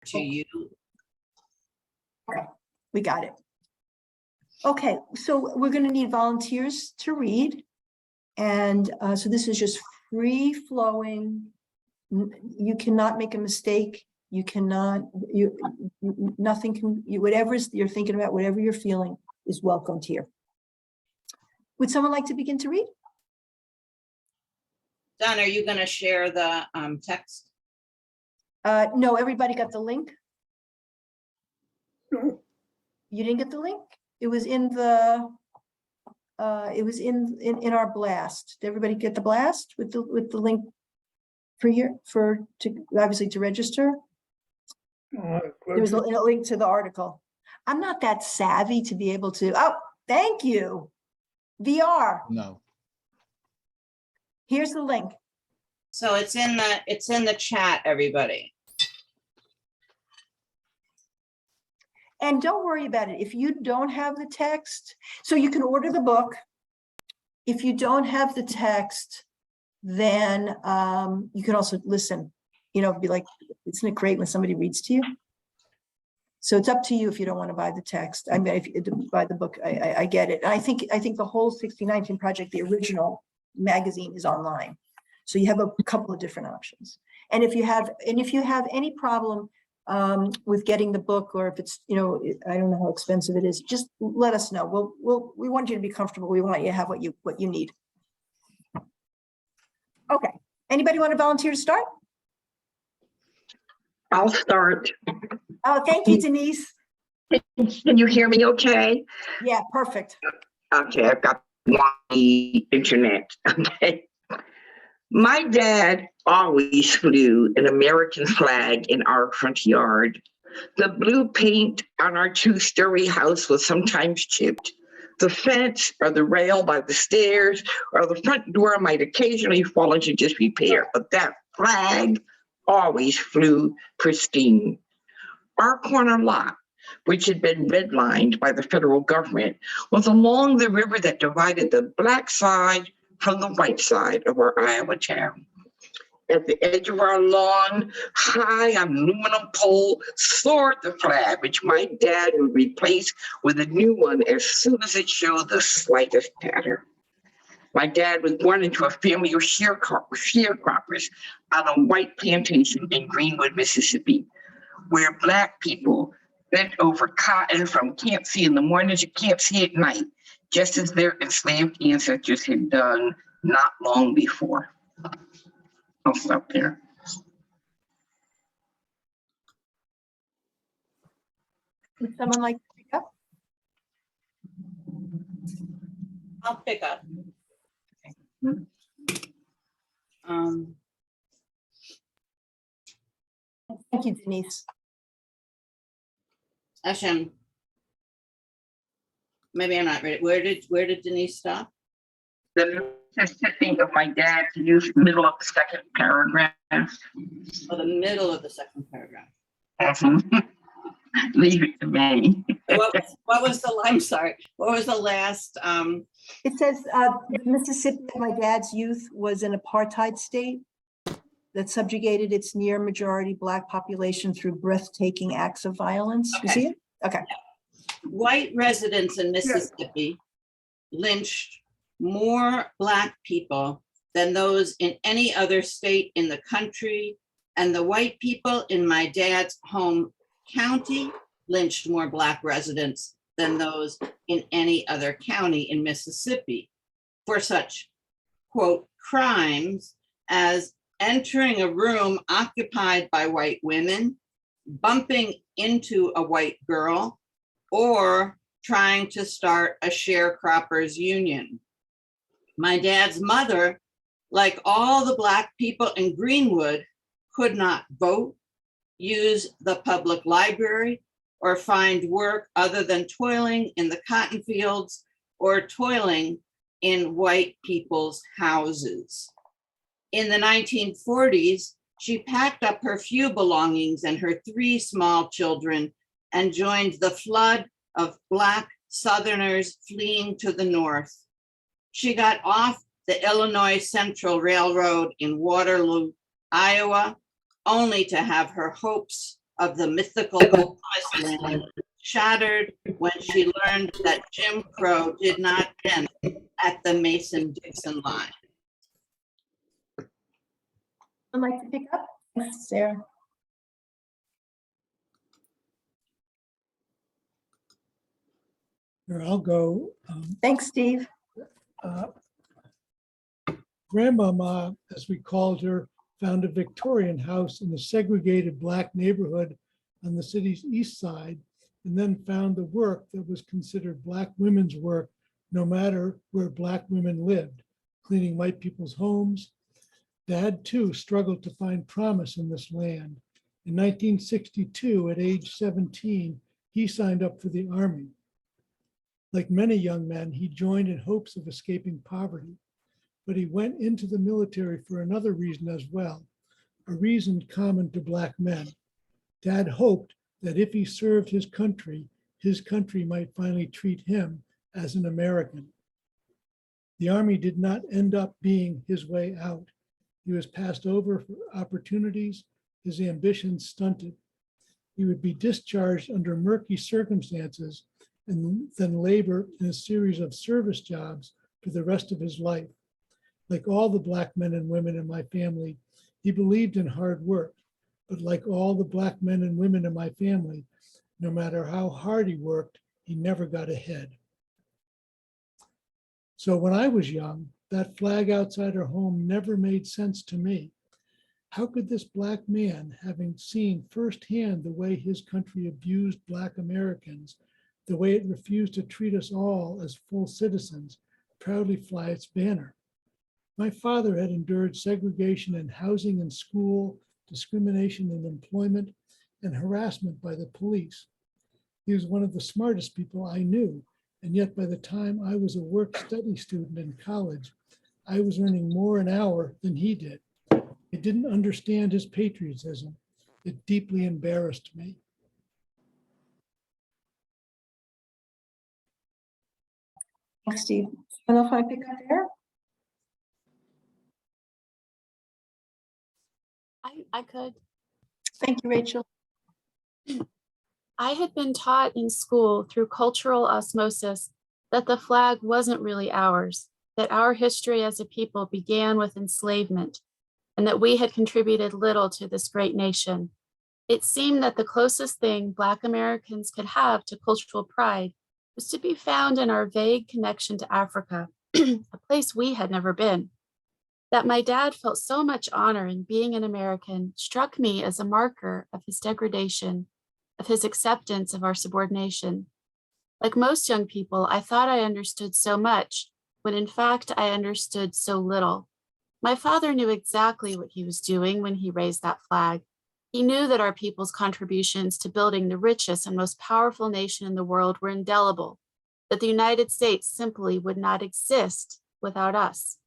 to you. Okay, we got it. Okay, so we're going to need volunteers to read. And so this is just free flowing. You cannot make a mistake. You cannot, nothing can, whatever you're thinking about, whatever you're feeling is welcomed here. Would someone like to begin to read? Don, are you going to share the text? No, everybody got the link? You didn't get the link? It was in the, it was in our blast. Did everybody get the blast with the link for here, obviously to register? There was a link to the article. I'm not that savvy to be able to, oh, thank you. VR. No. Here's the link. So it's in the chat, everybody. And don't worry about it. If you don't have the text, so you can order the book. If you don't have the text, then you can also listen, be like, isn't it great when somebody reads to you? So it's up to you if you don't want to buy the text. I mean, if you buy the book, I get it. And I think the whole 1619 project, the original magazine, is online. So you have a couple of different options. And if you have any problem with getting the book, or if it's, I don't know how expensive it is, just let us know. We want you to be comfortable. We want you to have what you need. Okay. Anybody want to volunteer to start? I'll start. Oh, thank you, Denise. Can you hear me okay? Yeah, perfect. Okay, I've got the internet. Okay. My dad always flew an American flag in our front yard. The blue paint on our two-story house was sometimes chipped. The fence or the rail by the stairs or the front door might occasionally fall into disrepair, but that flag always flew pristine. Our corner lot, which had been redlined by the federal government, was along the river that divided the black side from the white side of our Iowa town. At the edge of our lawn, high on an aluminum pole, soared the flag, which my dad would replace with a new one as soon as it showed the slightest tatter. My dad was born into a family of sharecroppers on a white plantation in Greenwood, Mississippi, where Black people bent over cotton from can't see in the morning to can't see at night, just as their enslaved ancestors had done not long before. I'll stop there. Would someone like to pick up? I'll pick up. Thank you, Denise. Actually, maybe I'm not ready. Where did Denise stop? The Mississippi of my dad's youth, middle of the second paragraph. Oh, the middle of the second paragraph. Leave it to me. What was the, I'm sorry, what was the last? It says Mississippi, my dad's youth, was an apartheid state that subjugated its near majority Black population through breathtaking acts of violence. You see it? Okay. White residents in Mississippi lynched more Black people than those in any other state in the country, and the white people in my dad's home county lynched more Black residents than those in any other county in Mississippi for such, quote, crimes as entering a room occupied by white women, bumping into a white girl, or trying to start a sharecroppers union. My dad's mother, like all the Black people in Greenwood, could not vote, use the public library, or find work other than toiling in the cotton fields or toiling in white people's houses. In the 1940s, she packed up her few belongings and her 3 small children and joined the flood of Black Southerners fleeing to the north. She got off the Illinois Central Railroad in Waterloo, Iowa, only to have her hopes of the mythical promised land shattered when she learned that Jim Crow did not end at the Mason-Dixon line. I'd like to pick up. Thanks, Sarah. Here, I'll go. Thanks, Steve. Grandmama, as we called her, found a Victorian house in a segregated Black neighborhood on the city's east side, and then found the work that was considered Black women's work, no matter where Black women lived, cleaning white people's homes. Dad, too, struggled to find promise in this land. In 1962, at age 17, he signed up for the Army. Like many young men, he joined in hopes of escaping poverty, but he went into the military for another reason as well, a reason common to Black men. Dad hoped that if he served his country might finally treat him as an American. The Army did not end up being his way out. He was passed over for opportunities, his ambitions stunted. He would be discharged under murky circumstances and then labor in a series of service jobs for the rest of his life. Like all the Black men and women in my family, he believed in hard work, but like all the Black men and women in my family, no matter how hard he worked, he never got ahead. So when I was young, that flag outside our home never made sense to me. How could this Black man, having seen firsthand the way his country abused Black Americans, the way it refused to treat us all as full citizens, proudly fly its banner? My father had endured segregation in housing and school, discrimination in employment, and harassment by the police. He was one of the smartest people I knew, and yet by the time I was a work-study student in college, I was earning more an hour than he did. I didn't understand his patriotism. It deeply embarrassed me. Thanks, Steve. I don't know if I pick up there. I could. Thank you, Rachel. I had been taught in school through cultural osmosis that the flag wasn't really ours, that our history as a people began with enslavement, and that we had contributed little to this great nation. It seemed that the closest thing Black Americans could have to cultural pride was to be found in our vague connection to Africa, a place we had never been. That my dad felt so much honor in being an American struck me as a marker of his degradation, of his acceptance of our subordination. Like most young people, I thought I understood so much, when in fact I understood so little. My father knew exactly what he was doing when he raised that flag. He knew that our people's contributions to building the richest and most powerful nation in the world were indelible, that the United States simply would not exist without us.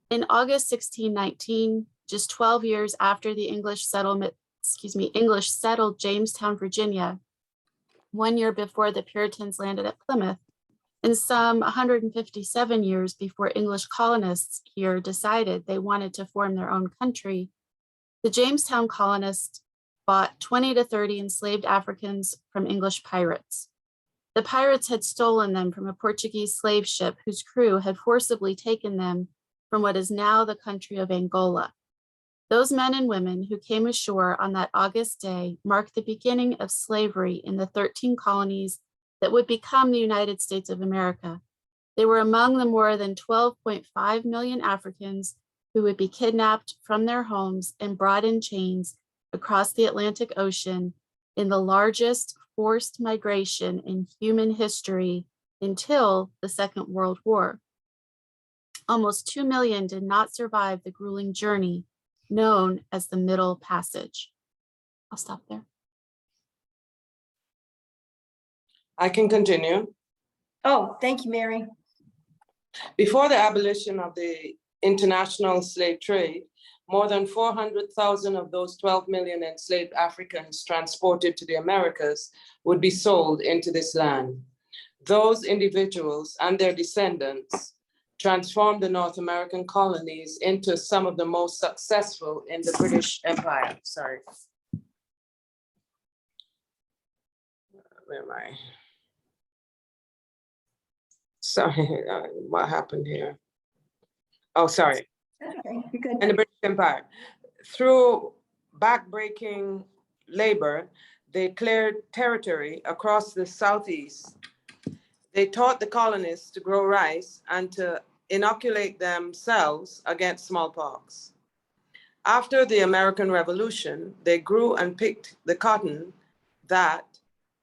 In August 1619, just 12 years after the English settled Jamestown, Virginia, 1 year before the Puritans landed at Plymouth, and some 157 years before English colonists here decided they wanted to form their own country, the Jamestown colonists bought 20 to 30 enslaved Africans from English pirates. The pirates had stolen them from a Portuguese slave ship whose crew had forcibly taken them from what is now the country of Angola. Those men and women who came ashore on that August day marked the beginning of slavery in the 13 colonies that would become the United States of America. They were among the more than 12.5 million Africans who would be kidnapped from their homes and brought in chains across the Atlantic Ocean in the largest forced migration in human history until the Second World War. Almost 2 million did not survive the grueling journey known as the Middle Passage. I'll stop there. I can continue. Oh, thank you, Mary. Before the abolition of the international slave trade, more than 400,000 of those 12 million enslaved Africans transported to the Americas would be sold into this land. Those individuals and their descendants transformed the North American colonies into some of the most successful in the British Empire. Sorry. Where am I? Sorry, what happened here? Oh, sorry. Okay, you're good. And the British Empire. Through backbreaking labor, they cleared territory across the southeast. They taught the colonists to grow rice and to inoculate themselves against smallpox. After the American Revolution, they grew and picked the cotton that,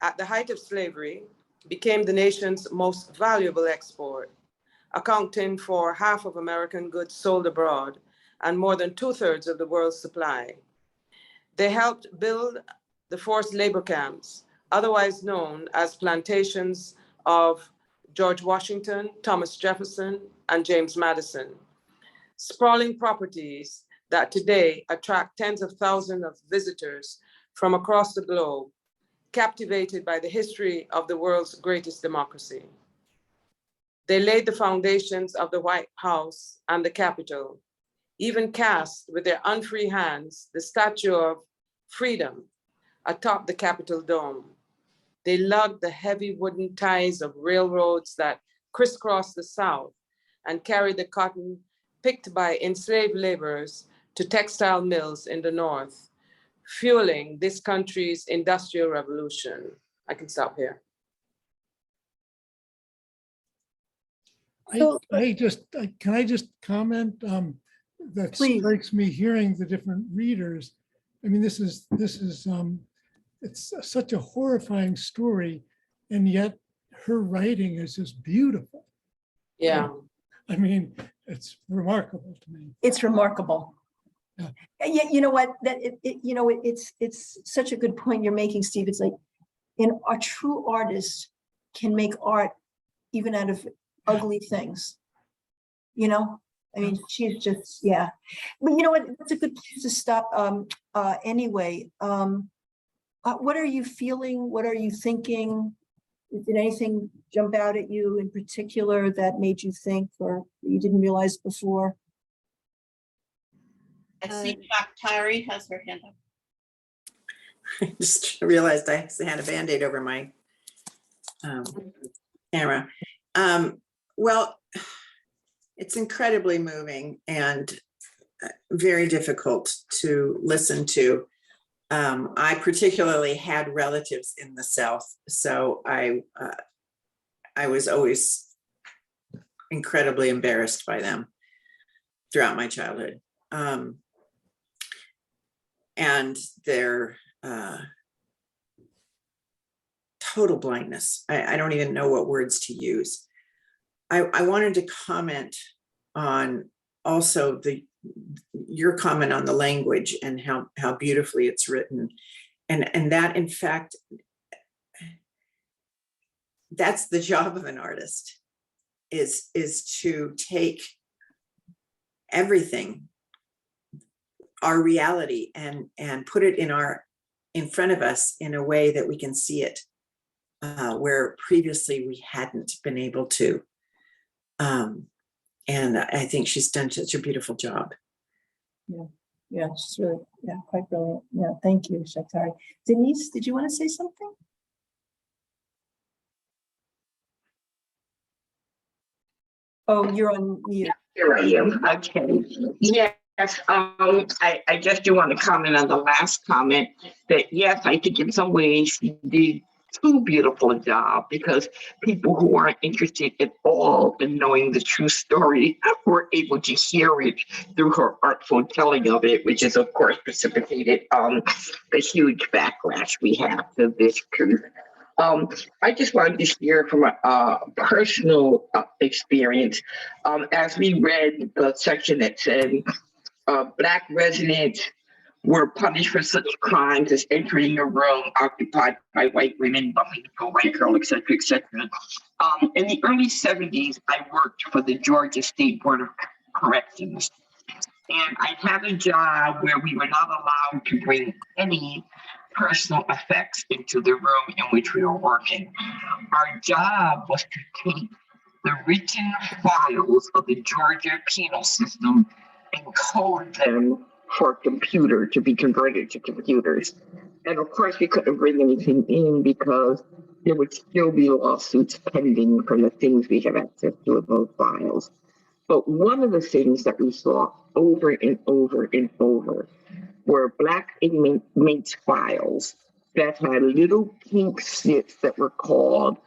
at the height of slavery, became the nation's most valuable export, accounting for half of American goods sold abroad and more than 2/3 of the world's supply. They helped build the forced labor camps, otherwise known as plantations of George Washington, Thomas Jefferson, and James Madison. Sprawling properties that today attract tens of thousands of visitors from across the globe, captivated by the history of the world's greatest democracy. They laid the foundations of the White House and the Capitol, even cast with their unfree hands the Statue of Freedom atop the Capitol dome. They lugged the heavy wooden ties of railroads that crisscrossed the South and carried the cotton picked by enslaved laborers to textile mills in the North, fueling this country's industrial revolution. I can stop here. Can I just comment? That Please. strikes me hearing the different readers. I mean, this is it's such a horrifying story, and yet her writing is just beautiful. Yeah. I mean, it's remarkable to me. It's remarkable. Yeah. Yeah, you know what, it's such a good point you're making, Steve. It's like, a true artist can make art even out of ugly things. I mean, she's just, yeah. But you know what, that's a good place to stop anyway. What are you feeling? What are you thinking? Did anything jump out at you in particular that made you think or you didn't realize before? I see Doc Tyree has her hand up. I just realized I had a Band-Aid over my camera. Well, it's incredibly moving and very difficult to listen to. I particularly had relatives in the South, so I was always incredibly embarrassed by them throughout my childhood. And their total blindness. I don't even know what words to use. I wanted to comment on also your comment on the language and how beautifully it's written. And that, in fact, that's the job of an artist, is to take everything, our reality, and put it in front of us in a way that we can see it, where previously we hadn't been able to. And I think she's done such a beautiful job. Yeah, she's really, quite brilliant. Yeah, thank you, Shaktari. Denise, did you want to say something? Oh, you're on mute. Here I am. Okay. Yes. I just do want to comment on the last comment that, yes, I think in some ways she did too beautiful a job, because people who aren't interested at all in knowing the true story were able to hear it through her artful telling of it, which is, of course, precipitated the huge backlash we have to this truth. I just wanted to share from a personal experience. As we read the section that said Black residents were punished for such crimes as entering a room occupied by white women, bumping into a white girl, et cetera, et cetera. In the early 70s, I worked for the Georgia State Board of Corrections. And I had a job where we were not allowed to bring any personal effects into the room in which we were working. Our job was to take the written files of the Georgia penal system and code them for a computer to be converted to computers. And of course, we couldn't bring anything in because there would still be lawsuits pending from the things we have access to in those files. But one of the things that we saw over and over and over were Black inmates files that had little pink slips that were called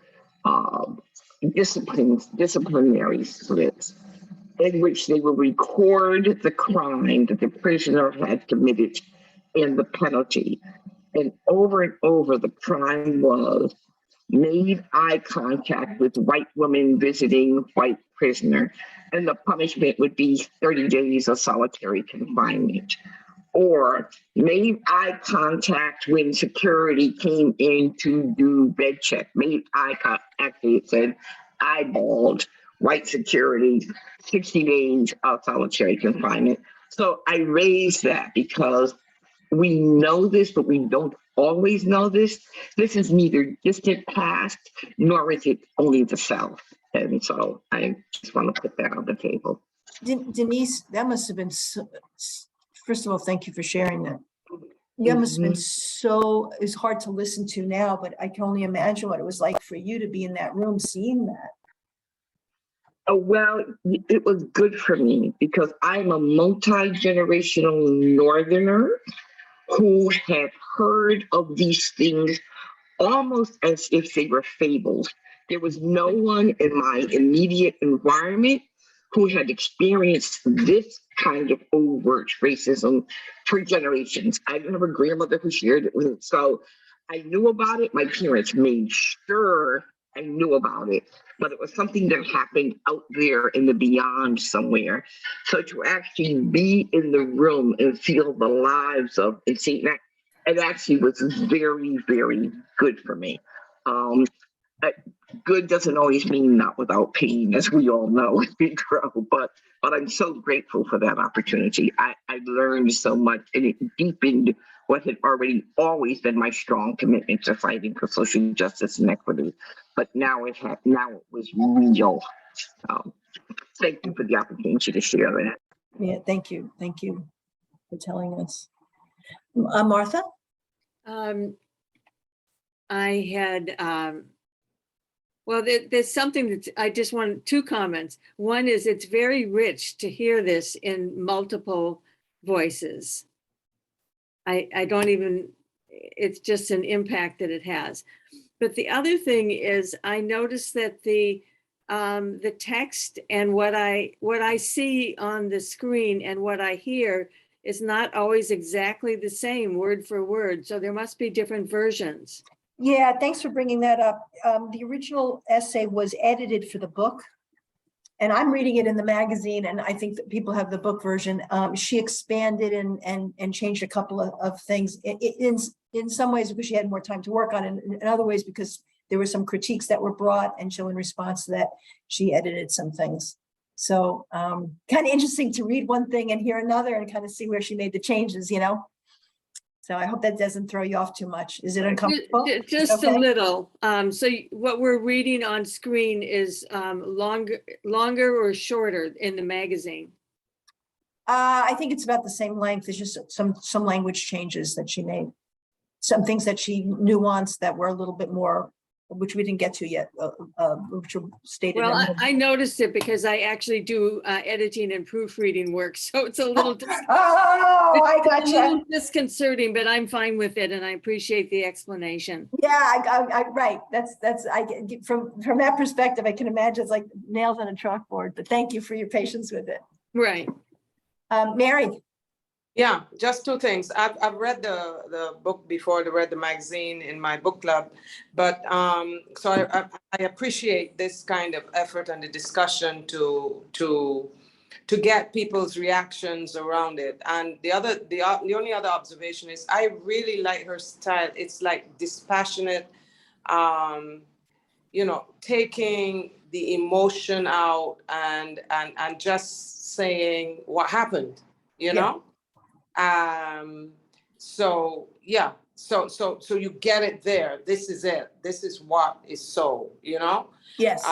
disciplinary slips, in which they would record the crime that the prisoner had committed and the penalty. And over, the crime was made eye contact with white woman visiting white prisoner, and the punishment would be 30 days of solitary confinement. Or made eye contact when security came in to do bed check. Made eye contact, actually it said eyeballed white security, 60 days of solitary confinement. So I raised that because we know this, but we don't always know this. This is neither distant past, nor is it only the South. And so I just want to put that on the table. Denise, that must have been first of all, thank you for sharing that. That must have been it's hard to listen to now, but I can only imagine what it was like for you to be in that room seeing that. Oh, well, it was good for me because I'm a multi-generational Northerner who had heard of these things almost as if they were fables. There was no one in my immediate environment who had experienced this kind of overt racism for generations. I didn't have a grandmother who shared it with me. So I knew about it. My parents made sure I knew about it, but it was something that happened out there in the beyond somewhere. So to actually be in the room and feel the lives of, and see that, it actually was very, very good for me. Good doesn't always mean not without pain, as we all know as we grow, but I'm so grateful for that opportunity. I learned so much, and it deepened what had already always been my strong commitment to fighting for social justice and equity. But now it was real. Thank you for the opportunity to share that. Yeah, thank you. Thank you for telling us. Martha? I had, well, there's something that I just want, two comments. One is it's very rich to hear this in multiple voices. I don't even, it's just an impact that it has. But the other thing is I noticed that the text and what I see on the screen and what I hear is not always exactly the same word for word. So there must be different versions. Yeah, thanks for bringing that up. The original essay was edited for the book, and I'm reading it in the magazine, and I think that people have the book version. She expanded and changed a couple of things in some ways because she had more time to work on it, in other ways because there were some critiques that were brought, and so in response to that, she edited some things. So kind of interesting to read one thing and hear another and kind of see where she made the changes, you know? So I hope that doesn't throw you off too much. Is it uncomfortable? Just a little. So what we're reading on screen is longer or shorter in the magazine? I think it's about the same length. There's just some language changes that she made. Some things that she nuanced that were a little bit more, which we didn't get to yet, which were stated. Well, I noticed it because I actually do editing and proofreading work, so it's a little I got you. a little disconcerting, but I'm fine with it, and I appreciate the explanation. Yeah, I right. That's I get from that perspective. I can imagine it's like nails on a chalkboard. But thank you for your patience with it. Right. Mary. Yeah, just two things. I've read the book before, read the magazine in my book club, but so I appreciate this kind of effort and the discussion to get people's reactions around it. And the only other observation is I really like her style. It's like dispassionate, you know, taking the emotion out and just saying what happened, you know? So yeah, so you get it there. This is it. This is what is so, you know? Yes.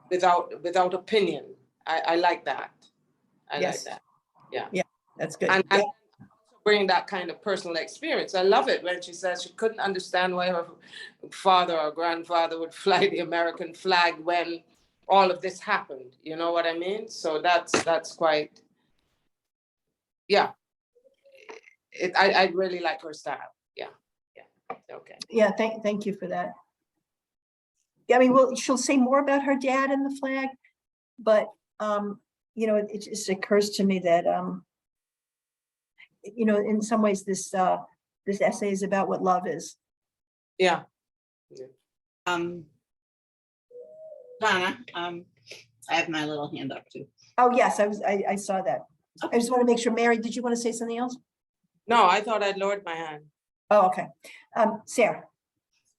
Without opinion. I like that. I Yes. like that. Yeah. Yeah, that's good. And bring that kind of personal experience. I love it when she says she couldn't understand why her father or grandfather would fly the American flag when all of this happened. You know what I mean? So that's quite, yeah. I really like her style. Yeah. Okay. Yeah, thank you for that. Yeah, I mean, well, she'll say more about her dad and the flag, but, you know, it just occurs to me that, you know, in some ways, this essay is about what love is. Yeah. Donna, I have my little hand up too. Oh, yes, I saw that. I just want to make sure, Mary, did you want to say something else? No, I thought I'd lowered my hand. Oh, okay. Sarah.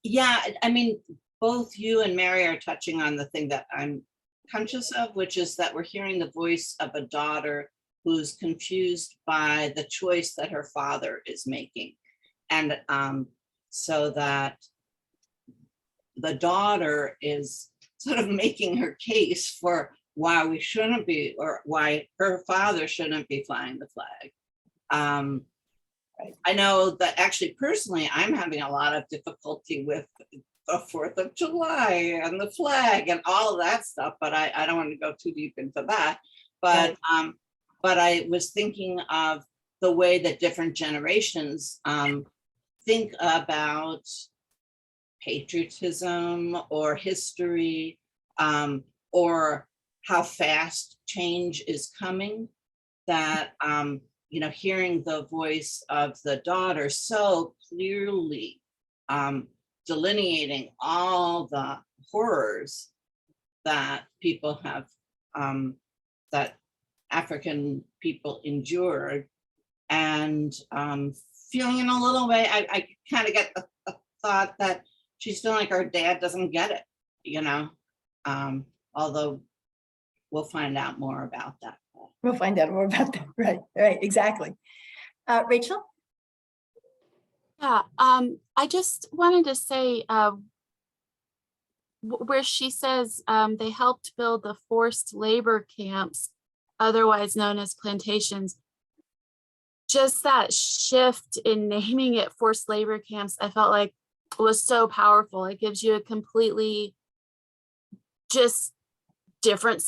Yeah, I mean, both you and Mary are touching on the thing that I'm conscious of, which is that we're hearing the voice of a daughter who's confused by the choice that her father is making. And so that the daughter is sort of making her case for why we shouldn't be, or why her father shouldn't be flying the flag. I know that actually personally, I'm having a lot of difficulty with the 4th of July and the flag and all of that stuff, but I don't want to go too deep into that. But I was thinking of the way that different generations think about patriotism or history, or how fast change is coming, that you know, hearing the voice of the daughter so clearly delineating all the horrors that people have, that African people endured, and feeling in a little way, I kind of get the thought that she's feeling like her dad doesn't get it, you know, although we'll find out more about that. We'll find out more about that. Right, exactly. Rachel? Yeah, I just wanted to say where she says they helped build the forced labor camps, otherwise known as plantations. Just that shift in naming it forced labor camps, I felt like was so powerful. It gives you a completely just different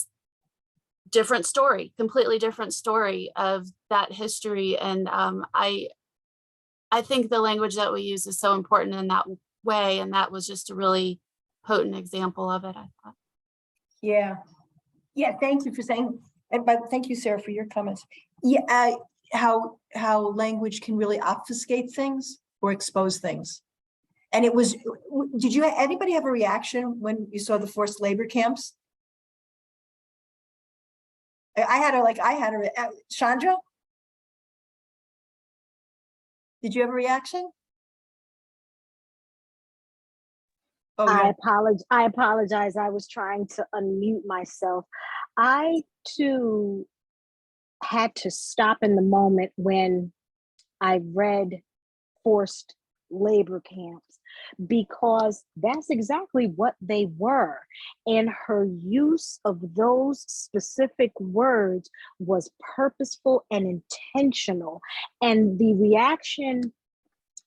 story, completely different story of that history. And I think the language that we use is so important in that way. And that was just a really potent example of it, I thought. Yeah. Thank you for saying, but thank you, Sarah, for your comments. Yeah, how language can really obfuscate things or expose things. And it was, did anybody have a reaction when you saw the forced labor camps? I had a Chandra? Did you have a reaction? Oh, I yeah. apologize. I was trying to unmute myself. I too had to stop in the moment when I read forced labor camps, because that's exactly what they were. And her use of those specific words was purposeful and intentional. And the reaction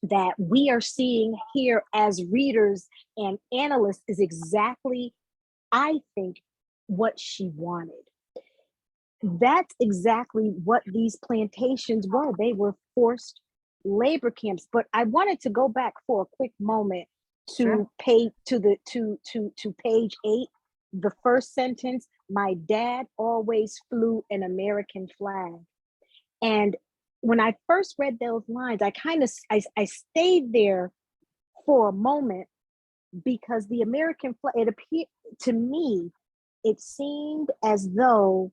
that we are seeing here as readers and analysts is exactly, I think, what she wanted. That's exactly what these plantations were. They were forced labor camps. But I wanted to go back for a quick moment to page 8, the first sentence. My dad always flew an American flag. And when I first read those lines, I stayed there for a moment, because the American flag, it appeared to me, it seemed as though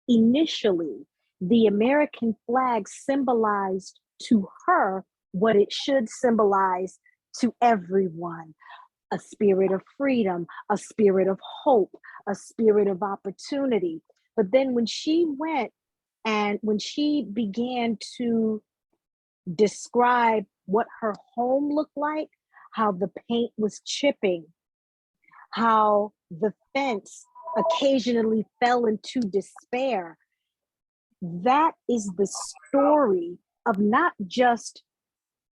initially the American flag symbolized to her what it should symbolize to everyone: a spirit of freedom, a spirit of hope, a spirit of opportunity. But then when she went and when she began to describe what her home looked like, how the paint was chipping, how the fence occasionally fell into despair, that is the story of not just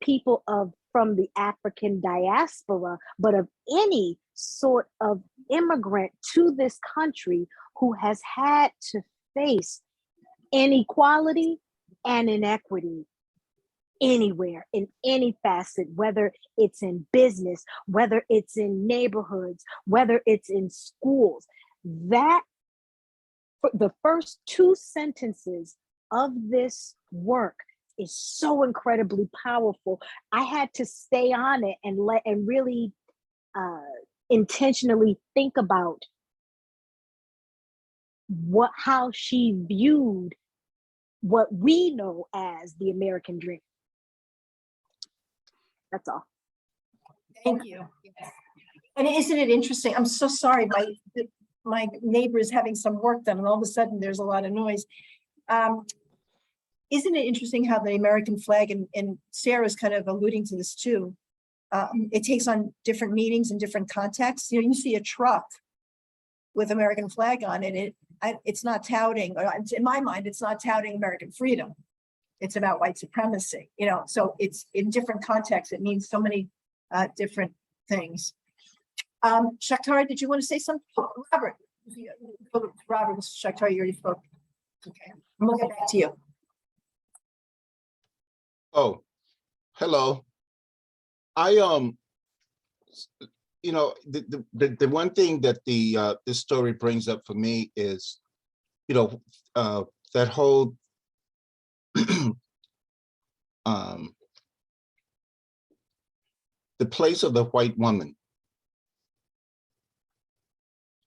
people from the African diaspora, but of any sort of immigrant to this country who has had to face inequality and inequity anywhere, in any facet, whether it's in business, whether it's in neighborhoods, whether it's in schools. That, the first two sentences of this work is so incredibly powerful. I had to stay on it and really intentionally think about how she viewed what we know as the American dream. That's all. Thank you. And isn't it interesting? I'm so sorry, my neighbor is having some work done and all of a sudden there's a lot of noise. Isn't it interesting how the American flag, and Sarah's kind of alluding to this too, it takes on different meanings and different contexts. You know, you see a truck with American flag on it, it's not touting, or in my mind, it's not touting American freedom. It's about white supremacy, you know, so it's in different contexts. It means so many different things. Shakhtari, did you want to say something? Robert, Shakhtari, you already spoke. Okay, we'll get back to you. Oh, hello. I you know, the one thing that this story brings up for me is, you know, that whole the place of the white woman,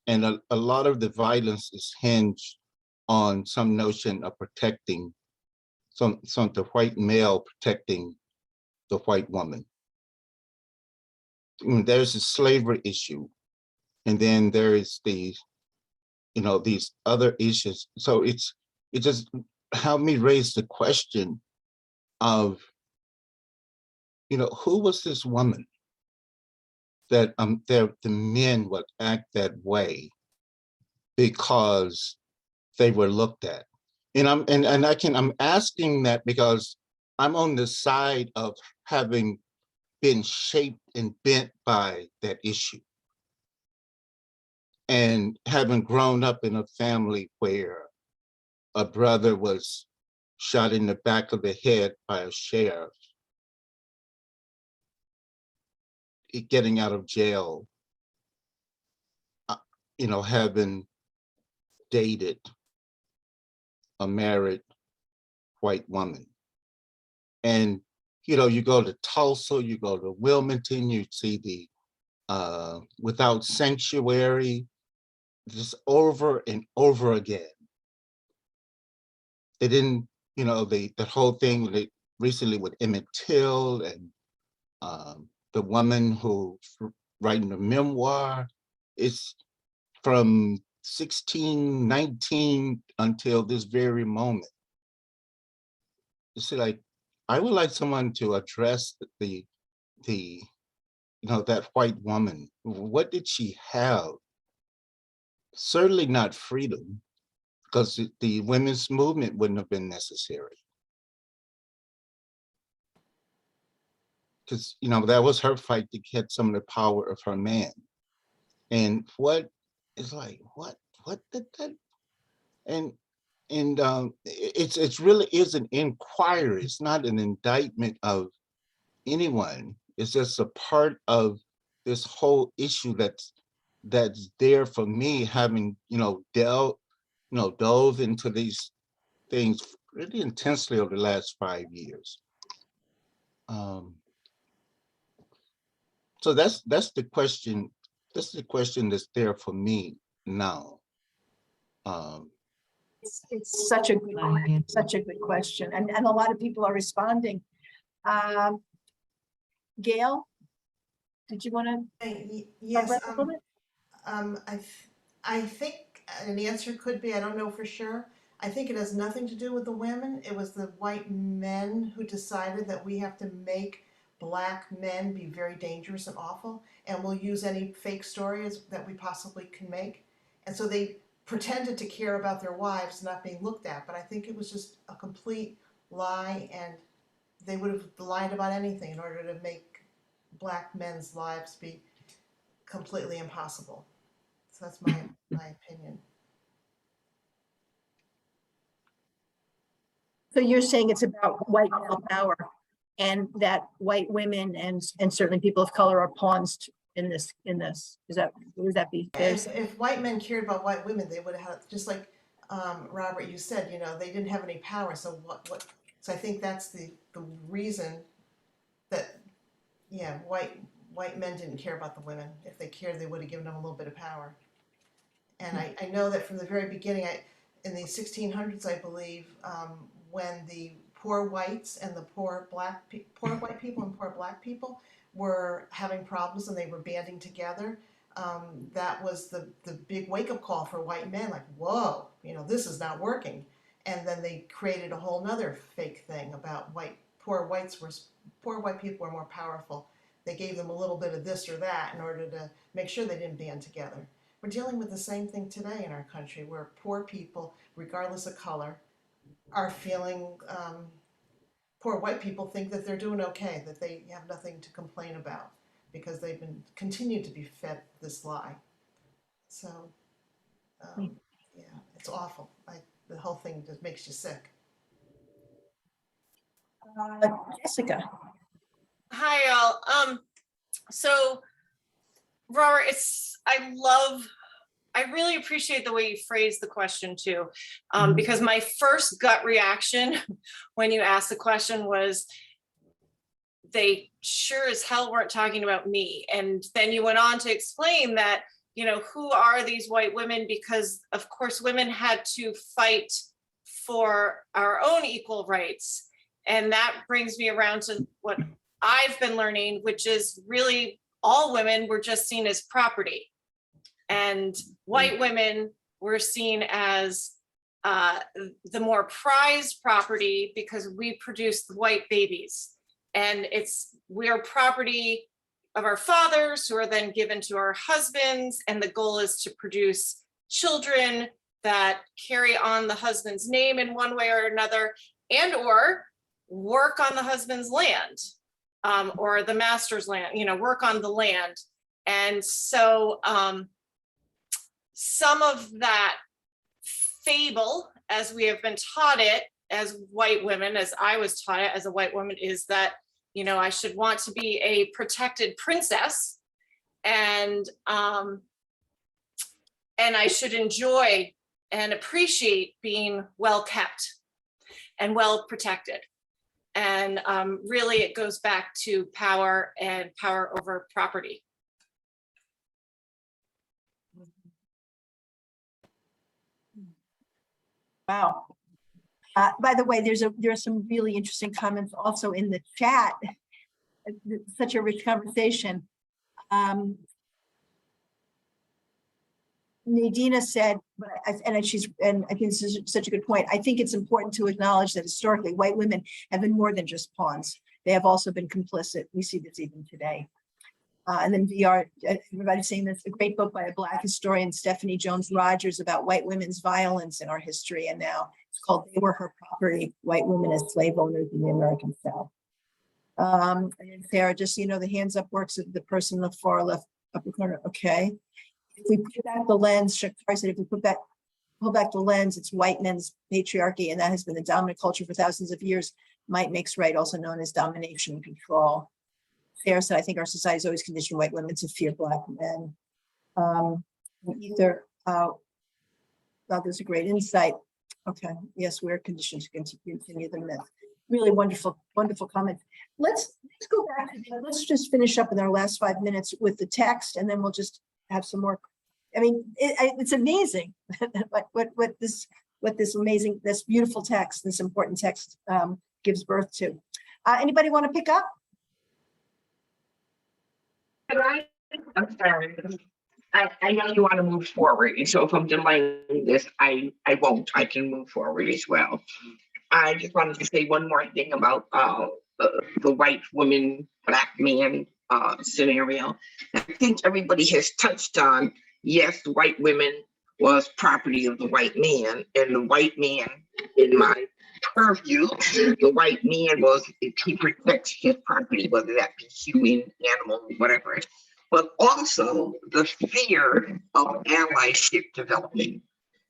and a lot of the violence is hinged on some notion of protecting the white male protecting the white woman. I mean, there's a slavery issue, and then there is the, you know, these other issues. So it just helped me raise the question of, you know, who was this woman that the men would act that way because they were looked at. And I'm asking that because I'm on the side of having been shaped and bent by that issue. And having grown up in a family where a brother was shot in the back of the head by a sheriff, getting out of jail, you know, having dated a married white woman. And, you know, you go to Tulsa, you go to Wilmington, you see the Without Sanctuary, just over and over again. They didn't, you know, the whole thing recently with Emmett Till and the woman who's writing a memoir. It's from 1619 until this very moment. You see, like, I would like someone to address the you know, that white woman. What did she have? Certainly not freedom, because the women's movement wouldn't have been necessary. Because, you know, that was her fight to get some of the power of her man. And what is like, what did that? And it's really is an inquiry. It's not an indictment of anyone. It's just a part of this whole issue that's there for me, having, you know, dove into these things really intensely over the last 5 years. So that's the question. That's the question that's there for me now. It's such a good question, and a lot of people are responding. Gail, did you want to? Yes, a little bit? I think an answer could be, I don't know for sure. I think it has nothing to do with the women. It was the white men who decided that we have to make Black men be very dangerous and awful, and we'll use any fake stories that we possibly can make. And so they pretended to care about their wives not being looked at, but I think it was just a complete lie and they would have lied about anything in order to make black men's lives be completely impossible. So that's my opinion. So you're saying it's about white male power and that white women and certainly people of color are pawns in this, would that be fair? If white men cared about white women, they would have had, just like Robert, you said, they didn't have any power. So so I think that's the reason that, yeah, white men didn't care about the women. If they cared, they would have given them a little bit of power. And I know that from the very beginning, in the 1600s, I believe, when the poor whites and the poor white people and poor black people were having problems and they were banding together, that was the big wake-up call for white men, like, whoa, this is not working. And then they created a whole nother fake thing about poor white people were more powerful. They gave them a little bit of this or that in order to make sure they didn't band together. We're dealing with the same thing today in our country, where poor people, regardless of color, are feeling, poor white people think that they're doing okay, that they have nothing to complain about because they've been continued to be fed this lie. So, yeah, it's awful. The whole thing just makes you sick. Jessica. Hi, all. So, Robert, I really appreciate the way you phrased the question too, because my first gut reaction when you asked the question was, they sure as hell weren't talking about me. And then you went on to explain that, who are these white women? Because of course, women had to fight for our own equal rights. And that brings me around to what I've been learning, which is really all women were just seen as property. And white women were seen as the more prized property because we produce the white babies. And we are property of our fathers who are then given to our husbands. And the goal is to produce children that carry on the husband's name in one way or another, and or work on the husband's land or the master's land, work on the land. And so some of that fable, as we have been taught it as white women, as I was taught it as a white woman, is that, I should want to be a protected princess and I should enjoy and appreciate being well kept and well protected. And really it goes back to power and power over property. Wow. By the way, there are some really interesting comments also in the chat. It's such a rich conversation. Nadina said, I think this is such a good point. I think it's important to acknowledge that historically white women have been more than just pawns. They have also been complicit. We see this even today. And then everybody's saying this, a great book by a Black historian, Stephanie Jones Rogers, about white women's violence in our history. And now it's called They Were Her Property, White Women as Slave Owners in the American South. And Sarah, just so you know, the hands up works of the person in the far left upper corner. Okay. If we put back the lens, Shakar said, if we pull back the lens, it's white men's patriarchy, and that has been the dominant culture for thousands of years. Might makes right, also known as domination and control. Sarah said, I think our society has always conditioned white women to fear Black men. There's a great insight. Okay, yes, we're conditioned to continue the myth. Really wonderful, wonderful comment. Let's go back to that. Let's just finish up in our last 5 minutes with the text, and then we'll just have some more. I mean, it's amazing what this beautiful text, this important text gives birth to. Anybody want to pick up? I'm sorry. I know you want to move forward, and so if I'm delaying this, I won't. I can move forward as well. I just wanted to say one more thing about the white woman, Black man scenario. I think everybody has touched on, yes, white women was property of the white man, and the white man, in my purview. The white man was, he protects his property, whether that be human, animal, whatever. But also the fear of allyship developing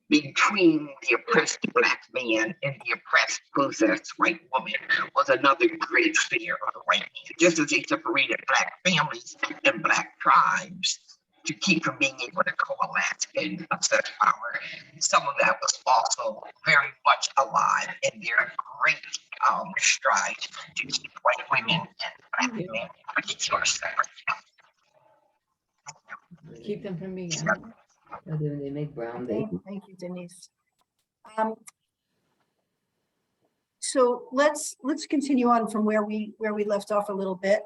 between the oppressed black man and the oppressed, possessed white woman was another great fear of the white man. Just as they separated black families and black tribes to keep from being able to coalesce and assess power, some of that was also very much alive in their great strides to keep white women and black men in particular separate. Keep them from being animals. Or do they make brown babies? Thank you, Denise. So let's continue on from where we left off a little bit.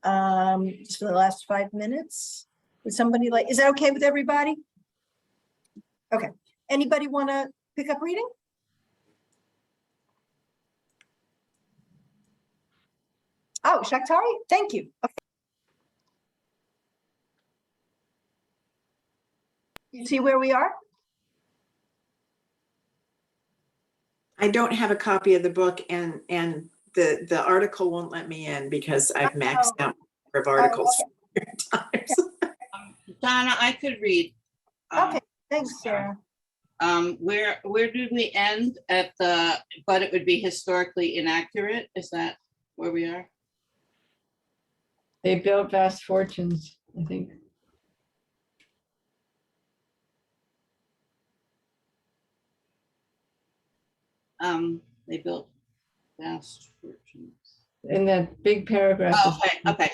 Just for the last 5 minutes. Would somebody like, is that okay with everybody? Okay. Anybody want to pick up reading? Oh, Shakhtari, thank you. Okay. You see where we are? I don't have a copy of the book, and the article won't let me in because I've maxed out the number of articles times. Donna, I could read. Okay, thanks, Sarah. Where did we end at the, but it would be historically inaccurate? Is that where we are? They built vast fortunes, I think. They built vast fortunes. In that big paragraph. Oh, okay.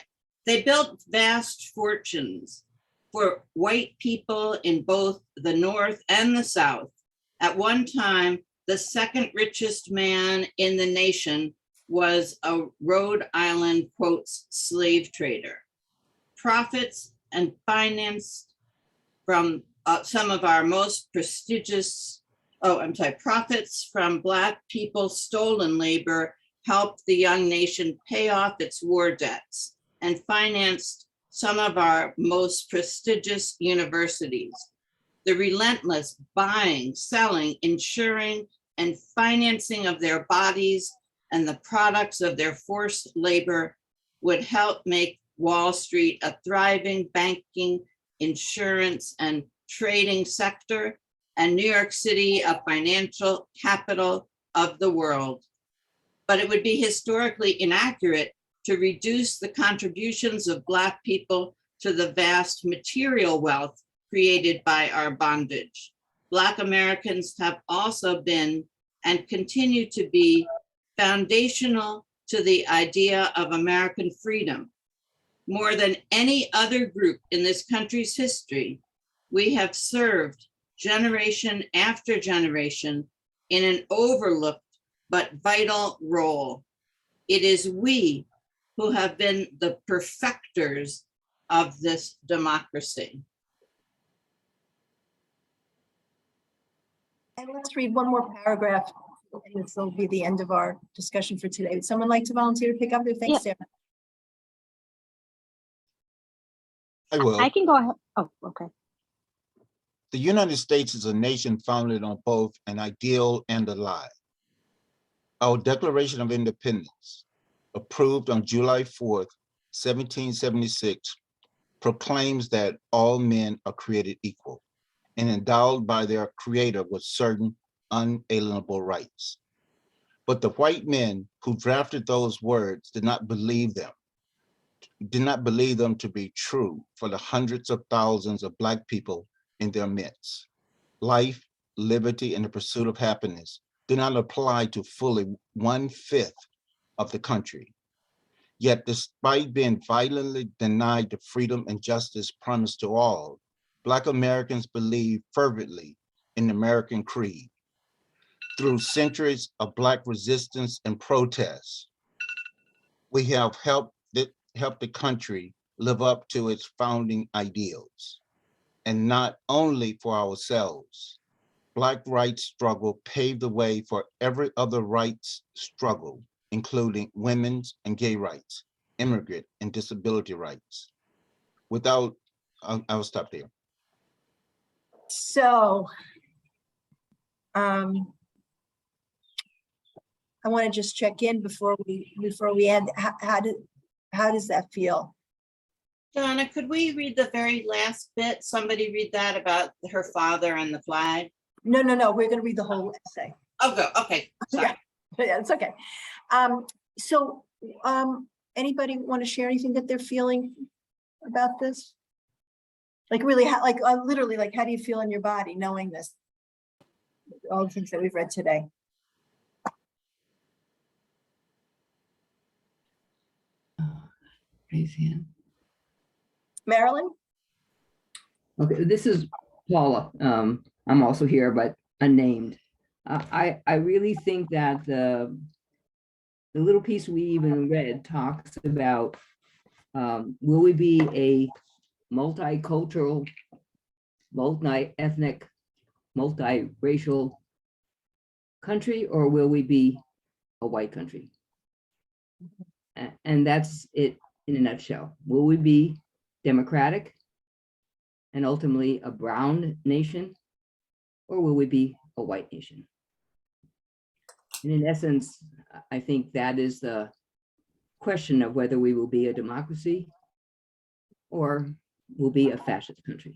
They built vast fortunes for white people in both the North and the South. At one time, the second richest man in the nation was a Rhode Island, quotes, slave trader. Profits and financed from some of our most prestigious, profits from Black people's stolen labor helped the young nation pay off its war debts and financed some of our most prestigious universities. The relentless buying, selling, insuring, and financing of their bodies and the products of their forced labor would help make Wall Street a thriving banking, insurance, and trading sector, and New York City a financial capital of the world. But it would be historically inaccurate to reduce the contributions of Black people to the vast material wealth created by our bondage. Black Americans have also been and continue to be foundational to the idea of American freedom. More than any other group in this country's history, we have served generation after generation in an overlooked but vital role. It is we who have been the perfecters of this democracy. And let's read one more paragraph, and this will be the end of our discussion for today. Would someone like to volunteer to pick up there? Thanks, Sarah. I will. I can go ahead. Oh, okay. The United States is a nation founded on both an ideal and a lie. Our Declaration of Independence, approved on July 4th, 1776, proclaims that all men are created equal and endowed by their creator with certain unalienable rights. But the white men who drafted those words did not believe them to be true for the hundreds of thousands of Black people in their midst. Life, liberty, and the pursuit of happiness do not apply to fully 1/5 of the country. Yet, despite being violently denied the freedom and justice promised to all, Black Americans believe fervently in the American creed. Through centuries of Black resistance and protest, we have helped the country live up to its founding ideals. And not only for ourselves, Black rights struggle paved the way for every other rights struggle, including women's and gay rights, immigrant and disability rights. I'll stop there. So, I want to just check in before we end. How does that feel? Donna, could we read the very last bit? Somebody read that about her father and the flag? No, we're going to read the whole essay. Oh, go, okay, sorry. Yeah, it's okay. So, anybody want to share anything that they're feeling about this? Like really, like literally, like how do you feel in your body knowing this? All the things that we've read today. Raise hand. Marilyn? Okay, this is Paula. I'm also here, but unnamed. I really think that the little piece we even read talks about, will we be a multicultural, multi-ethnic, multiracial country, or will we be a white country? And that's it in a nutshell. Will we be democratic and ultimately a brown nation, or will we be a white nation? And in essence, I think that is the question of whether we will be a democracy or will be a fascist country.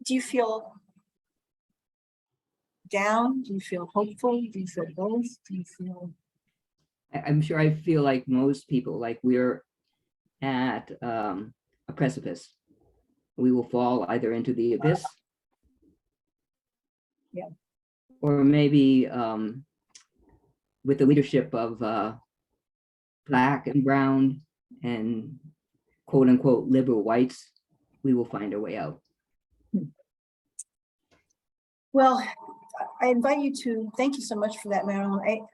Do you feel down? Do you feel hopeful? Do you feel both? Do you feel? I'm sure I feel like most people, like we're at a precipice. We will fall either into the abyss, yeah, or maybe with the leadership of Black and brown and quote unquote liberal whites, we will find our way out. Well, I invite you to, thank you so much for that, Marilyn.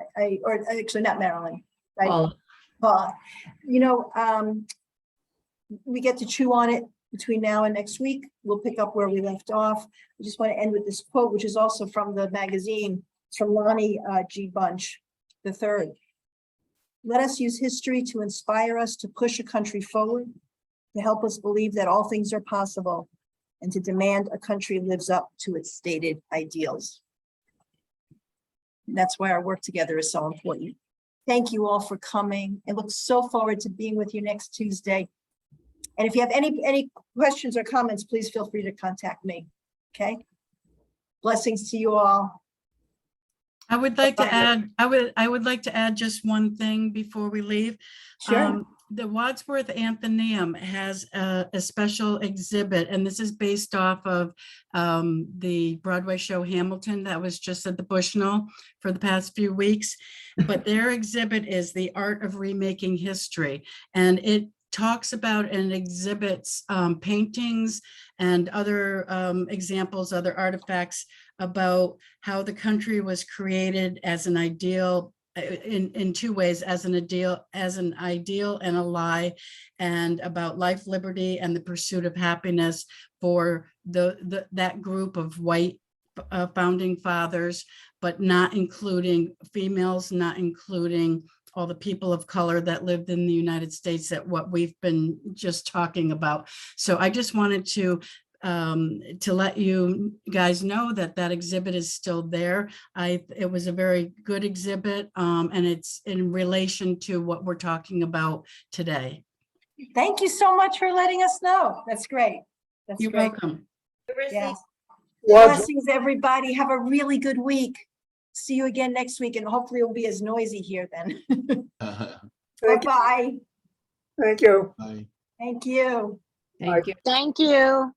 Or actually not Marilyn, right? Paula. You know, we get to chew on it between now and next week. We'll pick up where we left off. I just want to end with this quote, which is also from the magazine. It's from Lonnie G. Bunch III. Let us use history to inspire us to push a country forward, to help us believe that all things are possible, and to demand a country lives up to its stated ideals. And that's why our work together is so important. Thank you all for coming. I look so forward to being with you next Tuesday. And if you have any questions or comments, please feel free to contact me. Okay. Blessings to you all. I would like to add, I would like to add just one thing before we leave. Sure. The Wadsworth Athenaeum has a special exhibit, and this is based off of the Broadway show Hamilton that was just at the Bushnell for the past few weeks. But their exhibit is The Art of Remaking History, and it talks about and exhibits paintings and other examples, other artifacts about how the country was created as an ideal in two ways, as an ideal and a lie, and about life, liberty, and the pursuit of happiness for that group of white founding fathers, but not including females, not including all the people of color that lived in the United States, that what we've been just talking about. So I just wanted to let you guys know that that exhibit is still there. It was a very good exhibit, and it's in relation to what we're talking about today. Thank you so much for letting us know. That's great. That's You're great. welcome. Yeah. Blessings, everybody. Have a really good week. See you again next week, and hopefully it will be as noisy here then. Bye-bye. Thank you. Bye. Thank you. Thank you. Thank you.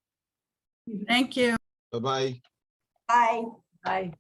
Thank you. Bye-bye. Bye. Bye.